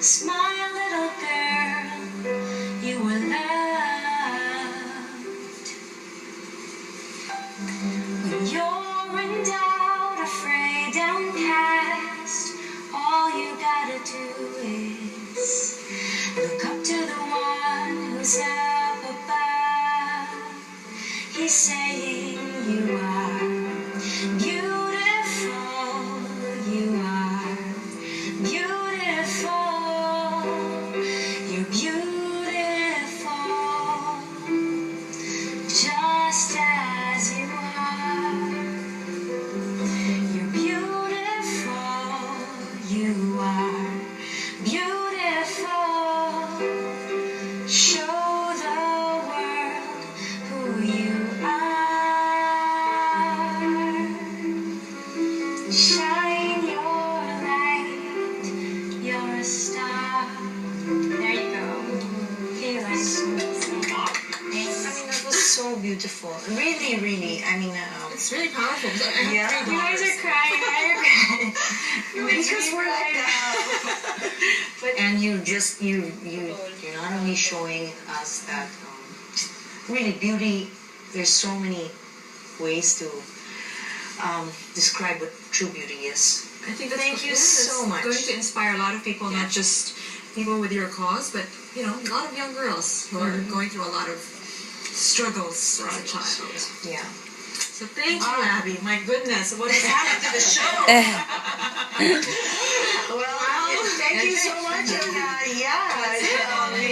Smile, little girl, you were loved. When you're in doubt, afraid, downcast, all you gotta do is look up to the one who's up above. He's saying you are beautiful, you are beautiful, you're beautiful, just as you are. You're beautiful, you are beautiful. Show the world who you are. Shine your light, you're a star. There you go. Okay, like That was so beautiful. Really, really. It's really powerful. I have Yeah. $3. you guys are crying. Why are you crying? Because we're like that. And you're not only showing us that really beauty. There's so many ways to describe what true beauty is. I think that's Thank you that's so much. going to inspire a lot of people, not just people with your cause, but a lot of young girls who are going through a lot of struggles as a child. Yeah. So thank you, Abby. My goodness, what has happened to the show? Well, thank you so much. The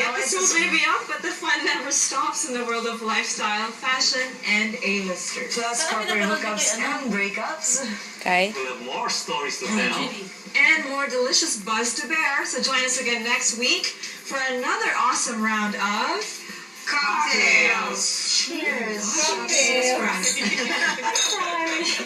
episode may be up, but the fun never stops in the world of lifestyle, fashion, and A-listers. Plus corporate hookups and breakups. Okay. We have more stories to tell. And more delicious buzz to bear. So join us again next week for another awesome round of Cocktails. Cheers. Cocktails. Cheers.